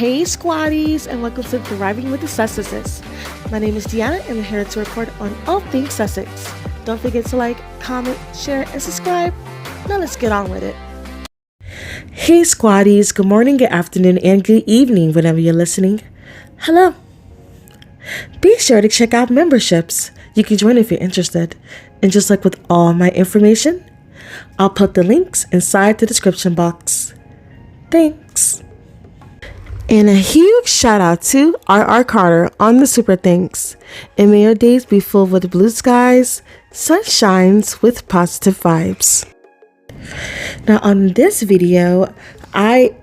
Hey squaddies, and welcome to Thriving with the Sussexes. My name is Deanna and I'm here to report on all things Sussex. Don't forget to like, comment, share, and subscribe. Now let's get on with it. Hey squaddies, good morning, good afternoon, and good evening whenever you're listening. Hello. Be sure to check out memberships. You can join if you're interested. And just like with all my information, I'll put the links inside the description box. Thanks. And a huge shout out to R.R. Carter on the super thanks. And may your days be filled with blue skies, sunshines with positive vibes. Now on this video, I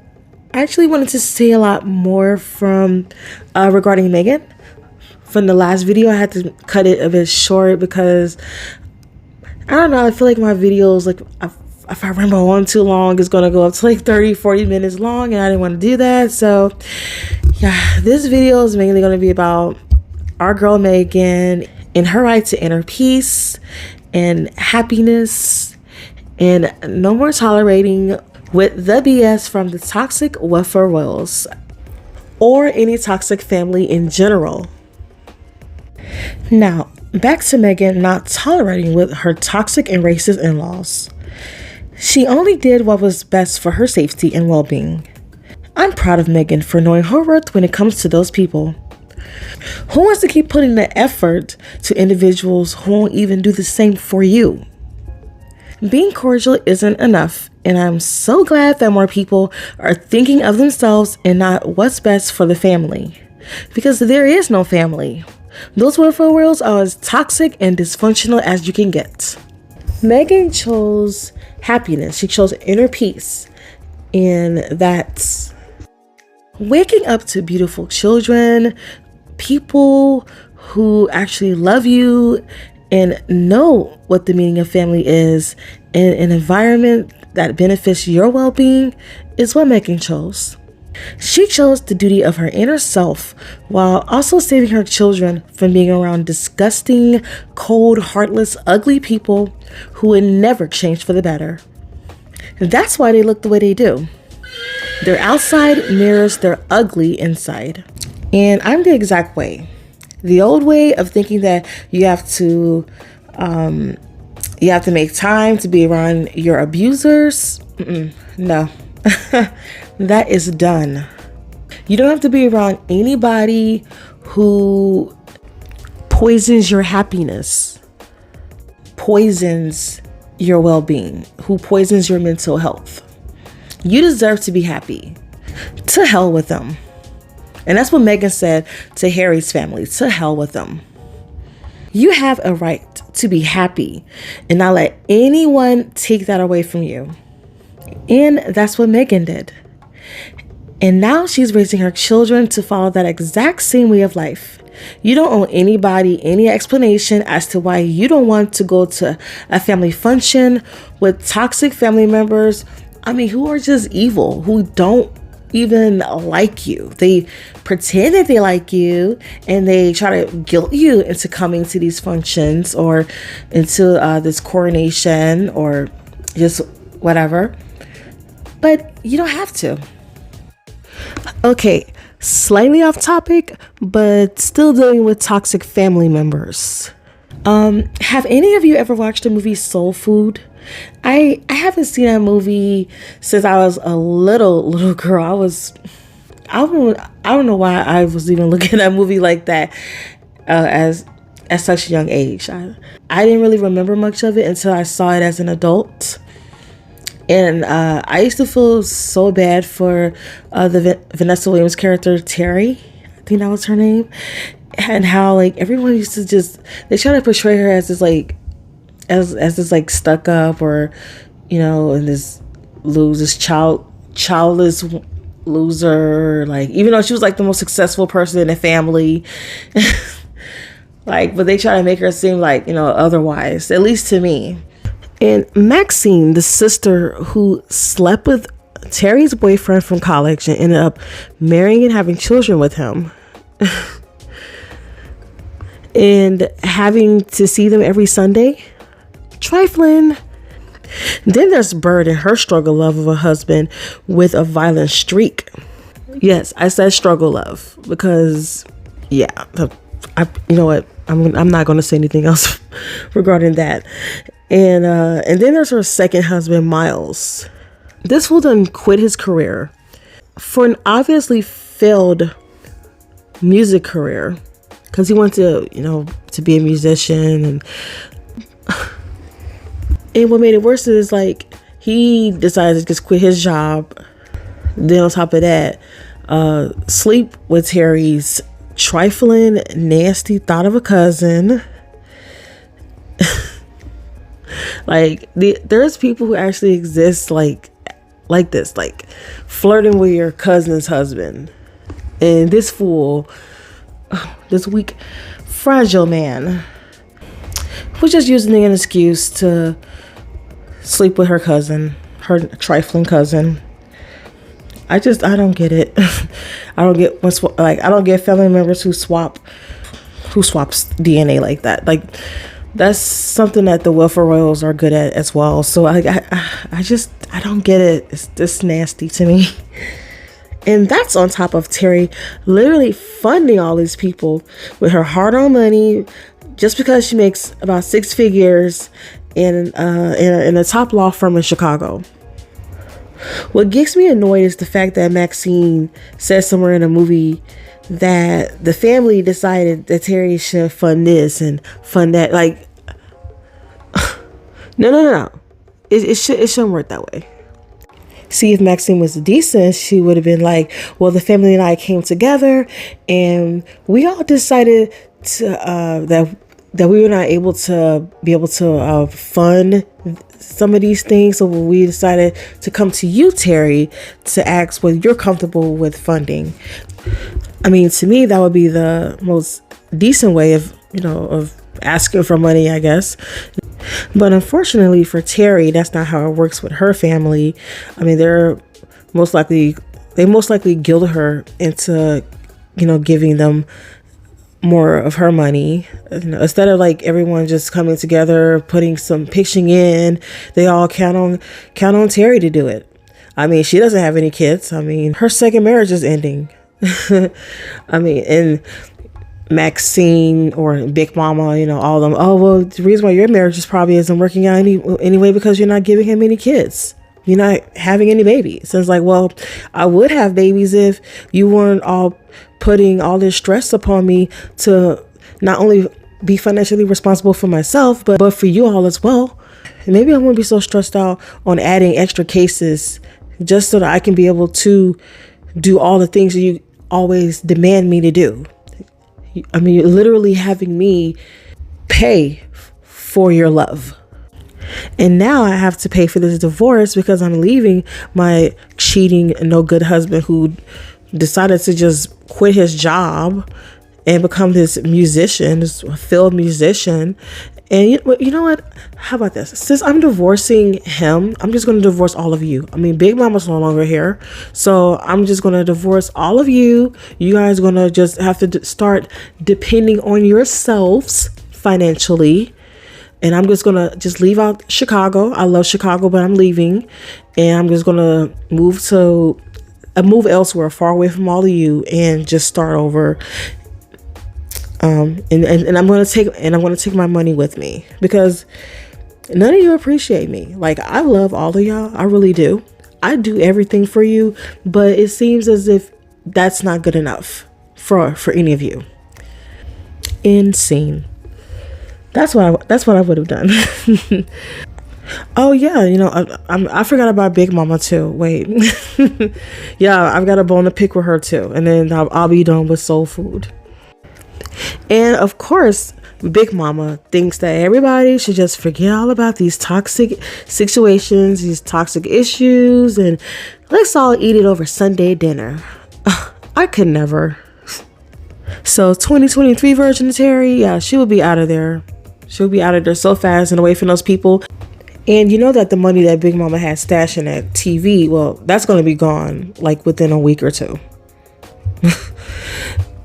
actually wanted to say a lot more from regarding Meghan. From the last video, I had to cut it a bit short because I don't know, I feel like my videos, like if I remember one too long, it's going to go up to like 30-40 minutes long, and I didn't want to do that. So yeah, this video is mainly going to be about our girl Meghan and her right to inner peace and happiness, and no more tolerating with the BS from the toxic welfare royals or any toxic family in general. Now, back to Meghan not tolerating with her toxic and racist in-laws. She only did what was best for her safety and well-being. I'm proud of Meghan for knowing her worth when it comes to those people. Who wants to keep putting the effort to individuals who won't even do the same for you? Being cordial isn't enough, and I'm so glad that more people are thinking of themselves and not what's best for the family. Because there is no family. Those welfare royals are as toxic and dysfunctional as you can get. Meghan chose happiness. She chose inner peace. And that's waking up to beautiful children, people who actually love you and know what the meaning of family is, and an environment that benefits your well-being is what Meghan chose. She chose the duty of her inner self while also saving her children from being around disgusting, cold, heartless, ugly people who would never change for the better. That's why they look the way they do. Their outside mirrors their ugly inside. And I'm the exact way. The old way of thinking that you have to make time to be around your abusers. No. That is done. You don't have to be around anybody who poisons your happiness, poisons your well-being, who poisons your mental health. You deserve to be happy. To hell with them. And that's what Meghan said to Harry's family. To hell with them. You have a right to be happy and not let anyone take that away from you. And that's what Meghan did. And now she's raising her children to follow that exact same way of life. You don't owe anybody any explanation as to why you don't want to go to a family function with toxic family members. Who are just evil, who don't even like you. They pretend that they like you and they try to guilt you into coming to these functions or into this coronation or just whatever. But you don't have to. Okay, slightly off topic, but still dealing with toxic family members. Have any of you ever watched the movie Soul Food? I haven't seen that movie since I was a little girl. I don't know why I was even looking at that movie like that as such a young age. I didn't really remember much of it until I saw it as an adult. And I used to feel so bad for the Vanessa Williams character, Terry. I think that was her name. And how like everyone used to they try to portray her as this like, as this like stuck up or, and this childless loser. Like, even though she was like the most successful person in the family, but they try to make her seem like, otherwise, at least to me. And Maxine, the sister who slept with Terry's boyfriend from college and ended up marrying and having children with him and having to see them every Sunday, trifling. Then there's Bird and her struggle love of a husband with a violent streak. Yes, I said struggle love because, yeah, you know what? I'm not going to say anything else regarding that. And then there's her second husband, Miles. This fool done quit his career for an obviously failed music career because he wanted to be a musician. And what made it worse is like he decided to just quit his job. Then on top of that, sleep with Terry's trifling, nasty thought of a cousin. Like there's people who actually exist like this, like flirting with your cousin's husband. And this fool, this weak, fragile man, was just using an excuse to sleep with her cousin, her trifling cousin. I don't get it. I don't get I don't get family members who swaps DNA like that. Like that's something that the welfare royals are good at as well. So I don't get it. It's this nasty to me. And that's on top of Terry literally funding all these people with her hard-earned money just because she makes about 6 figures in a top law firm in Chicago. What gets me annoyed is the fact that Maxine says somewhere in a movie that the family decided that Terry should fund this and fund that. Like, no. It shouldn't work that way. See, if Maxine was decent, she would have been like, well, the family and I came together and we all decided to that we were not able to fund some of these things. So we decided to come to you, Terry, to ask whether you're comfortable with funding. I mean, to me, that would be the most decent way of asking for money, I guess. But unfortunately for Terry, that's not how it works with her family. I mean, they most likely guilted her into, giving them more of her money. Instead of like everyone just coming together, pitching in, they all count on Terry to do it. I mean, she doesn't have any kids. I mean, her second marriage is ending. I mean, and Maxine or Big Mama, all of them. Oh, well, the reason why your marriage just probably isn't working out anyway because you're not giving him any kids. You're not having any babies. So it's like, well, I would have babies if you weren't all putting all this stress upon me to not only be financially responsible for myself, but for you all as well. And maybe I won't be so stressed out on adding extra cases just so that I can be able to do all the things that you always demand me to do. I mean, you're literally having me pay for your love. And now I have to pay for this divorce because I'm leaving my cheating, no good husband who decided to just quit his job and become this musician, this failed musician. And you know what? How about this? Since I'm divorcing him, I'm just going to divorce all of you. I mean, Big Mama's no longer here. So I'm just going to divorce all of you. You guys are going to just have to start depending on yourselves financially. And I'm just going to just leave out Chicago. I love Chicago, but I'm leaving. And I'm just going to move elsewhere, far away from all of you, and just start over. And I'm going to take my money with me because none of you appreciate me. Like, I love all of y'all. I really do. I do everything for you, but it seems as if that's not good enough for any of you. Insane. That's what I would have done. Oh yeah, I forgot about Big Mama too. Wait, yeah, I've got a bone to pick with her too, and then I'll be done with soul food. And of course, Big Mama thinks that everybody should just forget all about these toxic situations, these toxic issues, and let's all eat it over Sunday dinner. I could never. So 2023 version of Terry, yeah, she will be out of there. She'll be out of there so fast and away from those people. And you know that the money that Big Mama had stashing at TV, well, that's going to be gone like within a week or two.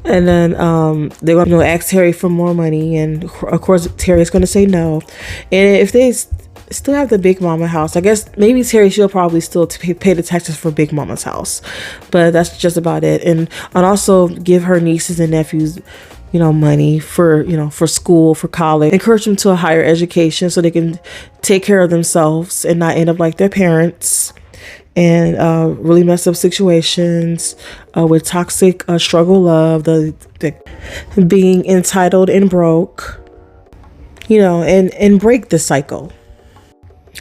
And then they're going to ask Terry for more money. And of course, Terry's going to say no. And if they still have the Big Mama house. I guess maybe Terry, she'll probably still pay the taxes for Big Mama's house, but that's just about it. And also give her nieces and nephews, money for, for school, for college, encourage them to a higher education so they can take care of themselves and not end up like their parents and really messed up situations with toxic struggle love, the being entitled and broke, and break the cycle.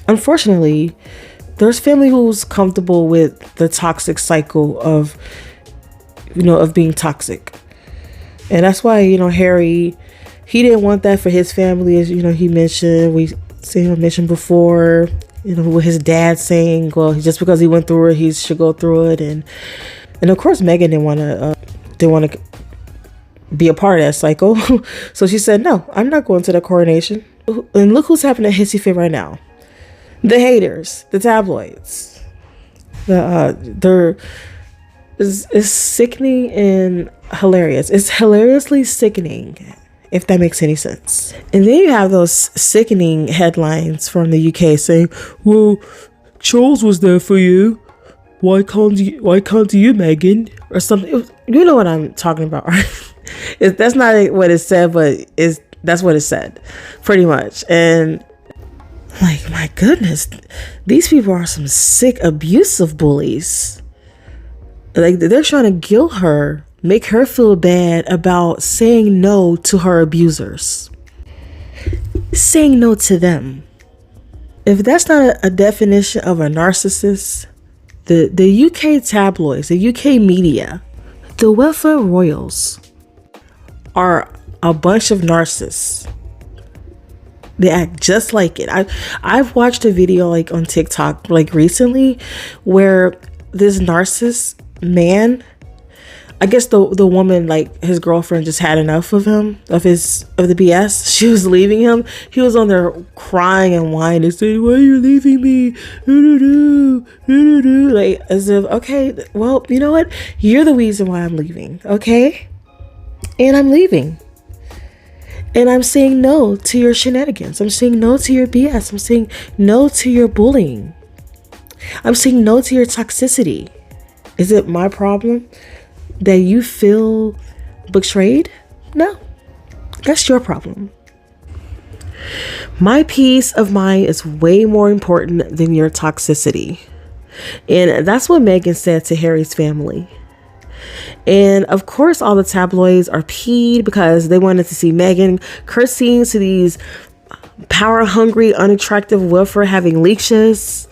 Unfortunately, there's family who's comfortable with the toxic cycle of being toxic. And that's why, Harry, he didn't want that for his family, as he mentioned. We seen him mention before, with his dad saying, well, just because he went through it, he should go through it. And of course, Meghan didn't want to be a part of that cycle. So she said, no, I'm not going to the coronation. And look who's having a hissy fit right now. The haters, the tabloids. It's sickening and hilarious. It's hilariously sickening, if that makes any sense. And then you have those sickening headlines from the UK saying, well, Charles was there for you. Why can't you, Meghan? Or something. You know what I'm talking about, right? That's not what it said, but that's what it said, pretty much. And like, my goodness, these people are some sick, abusive bullies. Like, they're trying to guilt her, make her feel bad about saying no to her abusers. Saying no to them. If that's not a definition of a narcissist, the UK tabloids, the UK media, the welfare royals are a bunch of narcissists. They act just like it. I've watched a video like on TikTok like recently where this narcissist man, I guess the woman, like his girlfriend, just had enough of him, of the BS. She was leaving him. He was on there crying and whining, saying, "Why are you leaving me?" Like, as if, okay, well, you know what? You're the reason why I'm leaving, okay? And I'm leaving. And I'm saying no to your shenanigans. I'm saying no to your BS. I'm saying no to your bullying. I'm saying no to your toxicity. Is it my problem that you feel betrayed? No, that's your problem. My peace of mind is way more important than your toxicity. And that's what Meghan said to Harry's family. And of course, all the tabloids are peed because they wanted to see Meghan cursing to these power-hungry, unattractive welfare having leeches.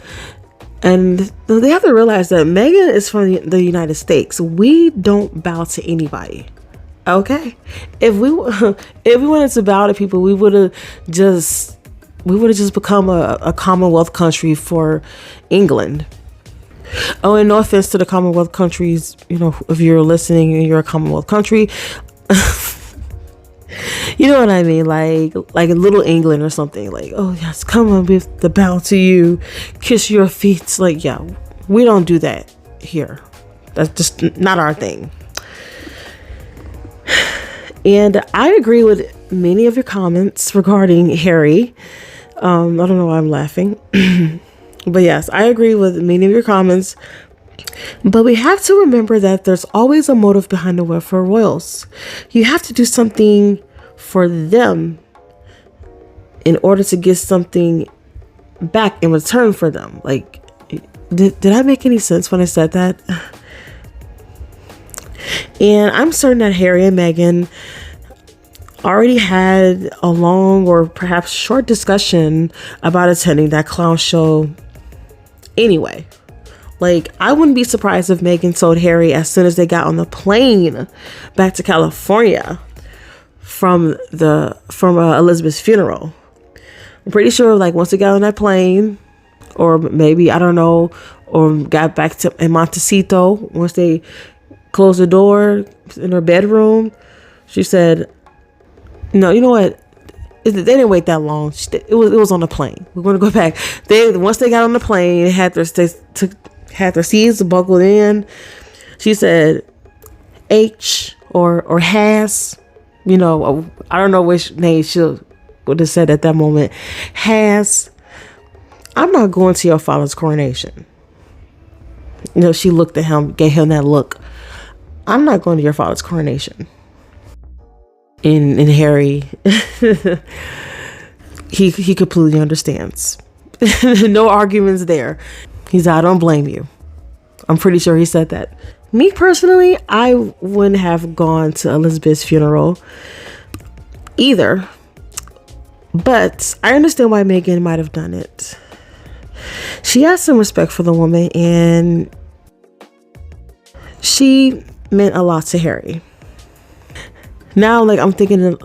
And they have to realize that Meghan is from the United States. We don't bow to anybody. Okay? If we wanted to bow to people, we would have just become a Commonwealth country for England. Oh, and no offense to the Commonwealth countries, if you're listening and you're a Commonwealth country, you know what I mean? Like Little England or something. Like, oh yes, come on, with the bow to you, kiss your feet. Like, yeah, we don't do that here. That's just not our thing. And I agree with many of your comments regarding Harry. I don't know why I'm laughing. But yes, I agree with many of your comments. But we have to remember that there's always a motive behind the welfare royals. You have to do something for them in order to get something back in return for them. Like, did I make any sense when I said that? And I'm certain that Harry and Meghan already had a long or perhaps short discussion about attending that clown show anyway. Like, I wouldn't be surprised if Meghan told Harry as soon as they got on the plane back to California from Elizabeth's funeral. I'm pretty sure, like, once they got on that plane, or maybe, I don't know, or got back to in Montecito, once they closed the door in her bedroom, she said, "No, you know what? They didn't wait that long. It was on the plane. We're going to go back." Once they got on the plane, they had their seats buckled in. She said, "H" or "has." I don't know which name she would have said at that moment. "Has, I'm not going to your father's coronation. She looked at him, gave him that look. I'm not going to your father's coronation. And Harry, he completely understands. No arguments there. He's I don't blame you. I'm pretty sure he said that. Me personally, I wouldn't have gone to Elizabeth's funeral either. But I understand why Meghan might have done it. She has some respect for the woman, and she meant a lot to Harry. Now, I'm thinking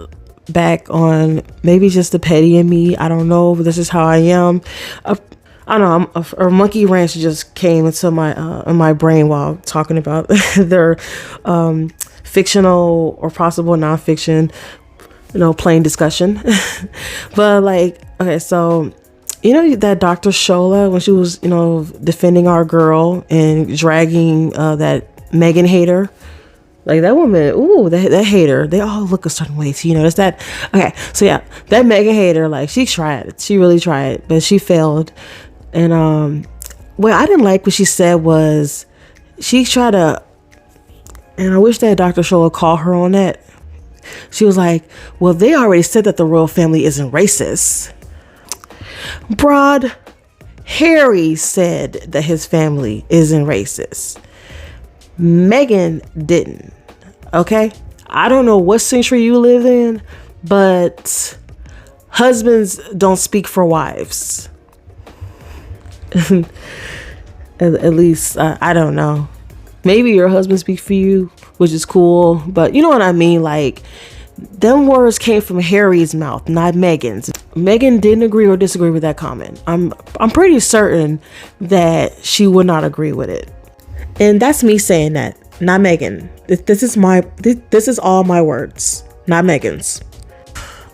back on maybe just the petty in me. I don't know, but this is how I am. I don't know. A monkey wrench just came into my brain while talking about their fictional or possible nonfiction, plain discussion. But okay, so that Dr. Shola, when she was defending our girl and dragging that Meghan hater. That woman, ooh, that hater, they all look a certain way too, it's that. Okay, so yeah, that Meghan hater, she tried, she really tried, but she failed. And what I didn't like what she said was, she tried to, and I wish that Dr. Shola called her on that. She was like, well, they already said that the royal family isn't racist. Broad, Harry said that his family isn't racist. Meghan didn't. Okay, I don't know what century you live in, but husbands don't speak for wives. at least I don't know. Maybe your husband speaks for you, which is cool, but you know what I mean. Them words came from Harry's mouth, not Meghan's. Meghan didn't agree or disagree with that comment. I'm pretty certain that she would not agree with it. And that's me saying that, not Meghan. This is all my words, not Meghan's.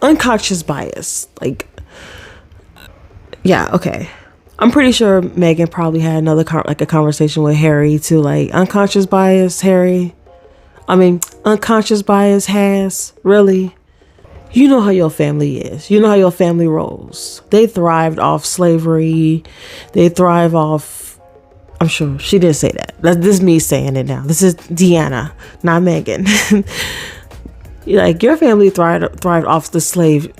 Unconscious bias. Yeah, okay. I'm pretty sure Meghan probably had another a conversation with Harry too. Unconscious bias, Harry. Unconscious bias has, really? You know how your family is. You know how your family rolls. They thrived off slavery. They thrive off, I'm sure she didn't say that. This is me saying it now. This is Deanna, not Meghan. Your family thrived off the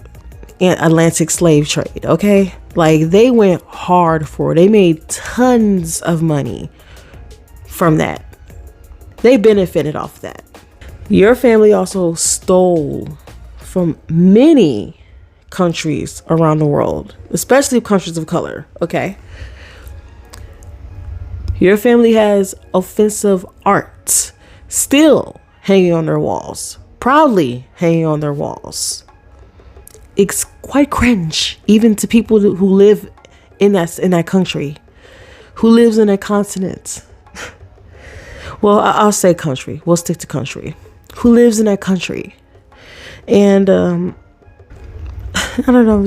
Atlantic slave trade, okay? They went hard for it. They made tons of money from that. They benefited off that. Your family also stole from many countries around the world, especially countries of color, okay? Your family has offensive art still hanging on their walls, proudly hanging on their walls. It's quite cringe, even to people who live in that country, who lives in that continent. Well, I'll say country. We'll stick to country. Who lives in that country? And I don't know.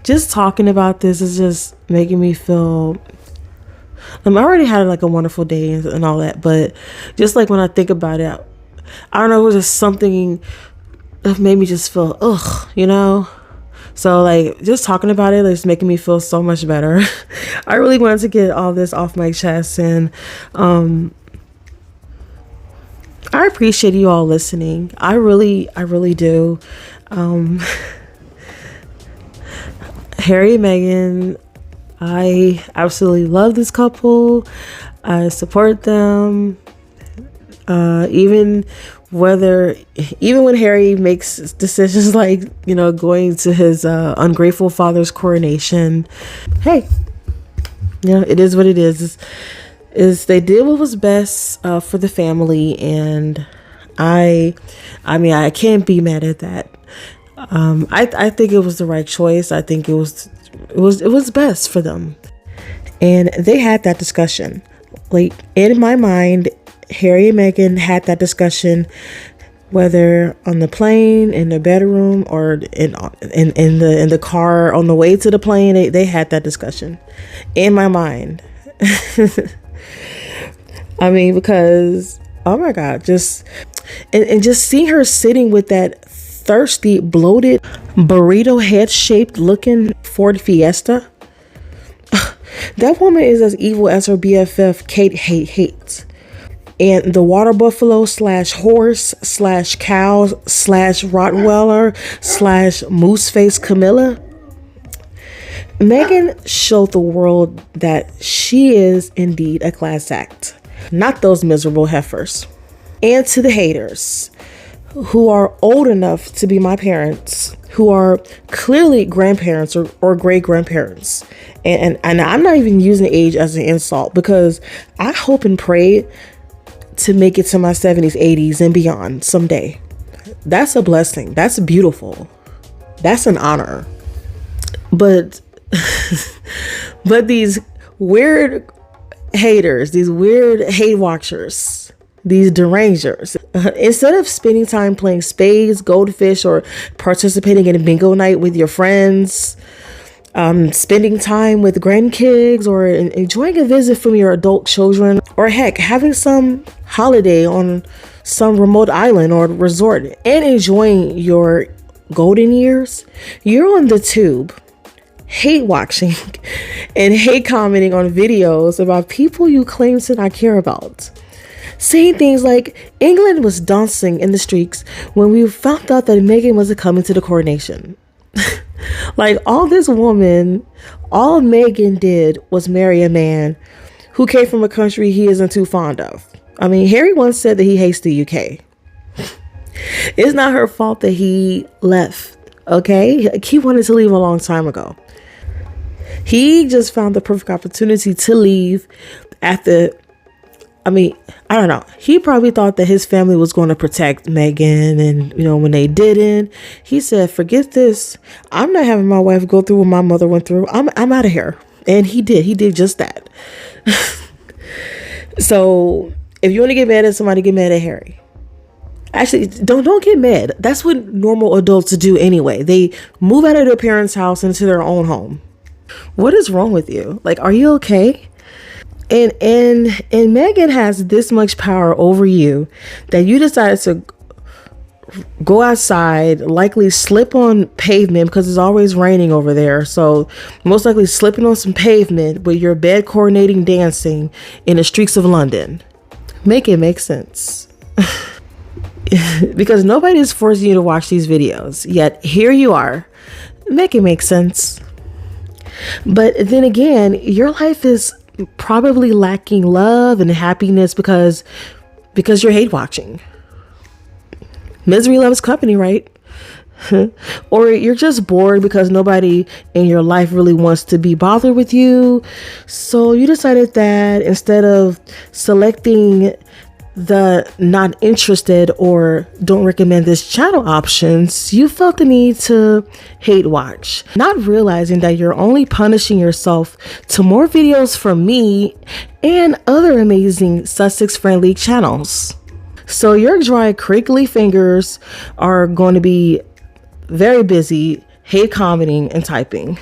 Just talking about this is just making me feel. I already had a wonderful day and all that, but just when I think about it, I don't know. It was just something that made me just feel So just talking about it is making me feel so much better. I really wanted to get all this off my chest, and I appreciate you all listening. I really do. Harry and Meghan, I absolutely love this couple. I support them. Even when Harry makes decisions going to his ungrateful father's coronation, hey, it is what it is. Is they did what was best for the family, and I can't be mad at that. I think it was the right choice. I think it was best for them, and they had that discussion. In my mind, Harry and Meghan had that discussion, whether on the plane, in the bedroom, or in the car on the way to the plane. They had that discussion in my mind. Because oh my God, just seeing her sitting with that thirsty, bloated, burrito head shaped looking Ford Fiesta, That woman is as evil as her BFF, Kate Hate. And the water buffalo slash horse slash cow slash Rottweiler slash moose face Camilla. Meghan showed the world that she is indeed a class act, not those miserable heifers. And to the haters who are old enough to be my parents, who are clearly grandparents or great grandparents. And I'm not even using age as an insult, because I hope and pray to make it to my 70s, 80s, and beyond someday. That's a blessing. That's beautiful. That's an honor. But these weird haters, these weird hate watchers, these derangers, instead of spending time playing spades, goldfish, or participating in a bingo night with your friends, spending time with grandkids, or enjoying a visit from your adult children, or heck, having some holiday on some remote island or resort and enjoying your golden years, you're on the tube hate watching and hate commenting on videos about people you claim to not care about. Saying things like, England was dancing in the streets when we found out that Meghan wasn't coming to the coronation. Like, all Meghan did was marry a man who came from a country he isn't too fond of. I mean, Harry once said that he hates the UK. It's not her fault that he left, okay? He wanted to leave a long time ago. He just found the perfect opportunity to leave I don't know. He probably thought that his family was going to protect Meghan, and when they didn't, he said, "Forget this. I'm not having my wife go through what my mother went through. I'm out of here." And he did. He did just that. So if you want to get mad at somebody, get mad at Harry. Actually, don't get mad. That's what normal adults do anyway. They move out of their parents' house into their own home. What is wrong with you? Like, are you okay? And Meghan has this much power over you that you decided to go outside, likely slip on pavement because it's always raining over there. So most likely slipping on some pavement with your bed coordinating dancing in the streets of London. Make it make sense. Because nobody is forcing you to watch these videos, yet here you are. Make it make sense. But then again, your life is probably lacking love and happiness because you're hate watching. Misery loves company, right? Or you're just bored because nobody in your life really wants to be bothered with you. So you decided that instead of selecting the not interested or don't recommend this channel options, you felt the need to hate watch, not realizing that you're only punishing yourself to more videos from me and other amazing Sussex friendly channels. So your dry, crinkly fingers are going to be very busy hate commenting and typing,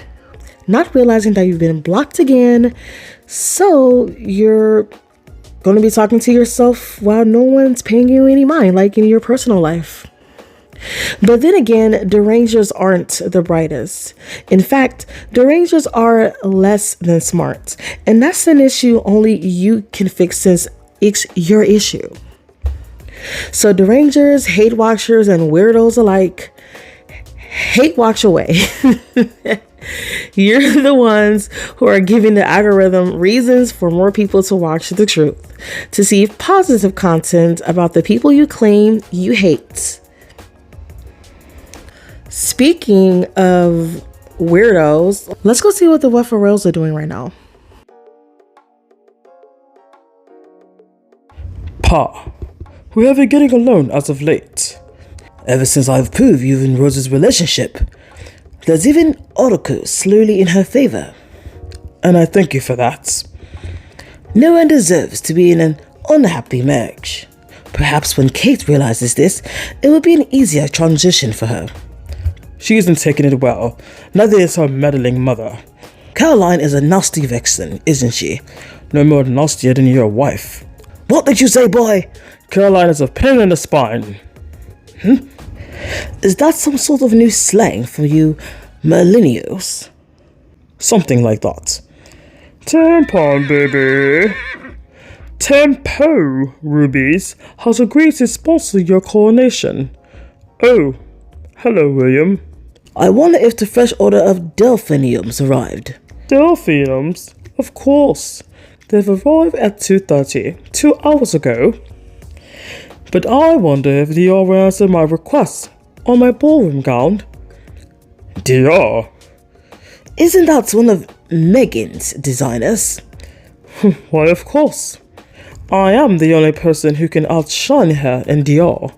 not realizing that you've been blocked again. So you're going to be talking to yourself while no one's paying you any mind, like in your personal life. But then again, derangers aren't the brightest. In fact, derangers are less than smart. And that's an issue only you can fix, since it's your issue. So derangers, hate watchers, and weirdos alike, hate watch away. You're the ones who are giving the algorithm reasons for more people to watch the truth, to see positive content about the people you claim you hate. Speaking of weirdos, let's go see what the Weffarells are doing right now. Pa, we have been getting along as of late. Ever since I've proved you and Rose's relationship, there's even articles slowly in her favor. And I thank you for that. No one deserves to be in an unhappy marriage. Perhaps when Kate realizes this, it will be an easier transition for her. She isn't taking it well. Neither is her meddling mother. Caroline is a nasty vixen, isn't she? No more nastier than your wife. What did you say, boy? Caroline is a pain in the spine. Is that some sort of new slang for you millennials? Something like that. Tampon baby. Tempo Rubies has agreed to sponsor your coronation. Oh, hello, William. I wonder if the fresh order of delphiniums arrived. Delphiniums? Of course. They've arrived at 2:30, 2 hours ago. But I wonder if Dior will answer my request on my ballroom gown. Dior? Isn't that one of Meghan's designers? Why, of course. I am the only person who can outshine her in Dior.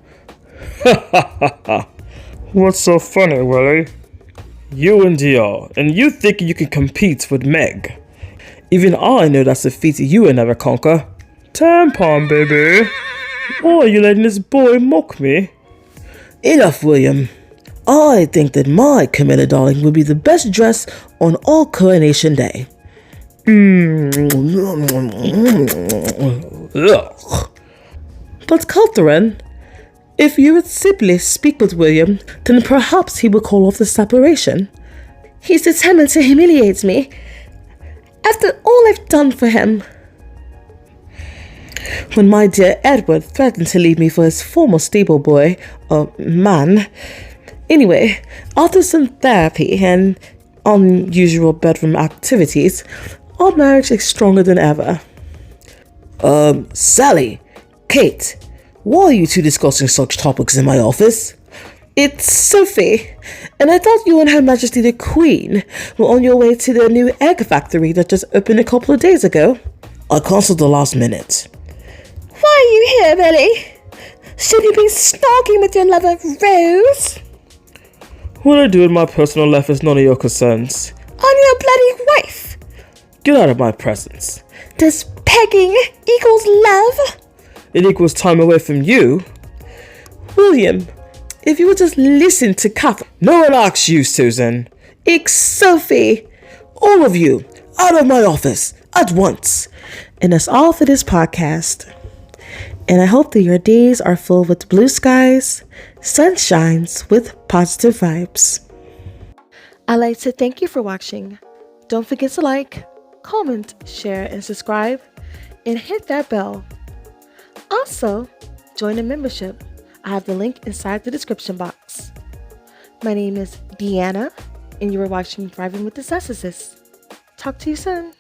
What's so funny, Willie? You and Dior, and you think you can compete with Meg. Even I know that's a feat you will never conquer. Tampon, baby. Why are you letting this boy mock me? Enough, William. I think that my Camilla darling will be the best dress on our coronation day. But Catherine, if you would simply speak with William, then perhaps he will call off the separation. He's determined to humiliate me. After all I've done for him. When my dear Edward threatened to leave me for his former stable boy, man. Anyway, after some therapy and unusual bedroom activities, our marriage is stronger than ever. Sally, Kate, why are you two discussing such topics in my office? It's Sophie, and I thought you and Her Majesty the Queen were on your way to the new egg factory that just opened a couple of days ago. I cancelled the last minute. Why are you here, Billy? Should you be stalking with your lover, Rose? What I do in my personal life is none of your concerns. I'm your bloody wife. Get out of my presence. Does pegging equals love? It equals time away from you. William, if you would just listen to Catherine. No one asks you, Susan. It's Sophie. All of you, out of my office, at once. And that's all for this podcast. And I hope that your days are filled with blue skies, sunshines with positive vibes. I'd like to thank you for watching. Don't forget to like, comment, share, and subscribe, and hit that bell. Also, join the membership. I have the link inside the description box. My name is Deanna, and you are watching Thriving with the Successes. Talk to you soon.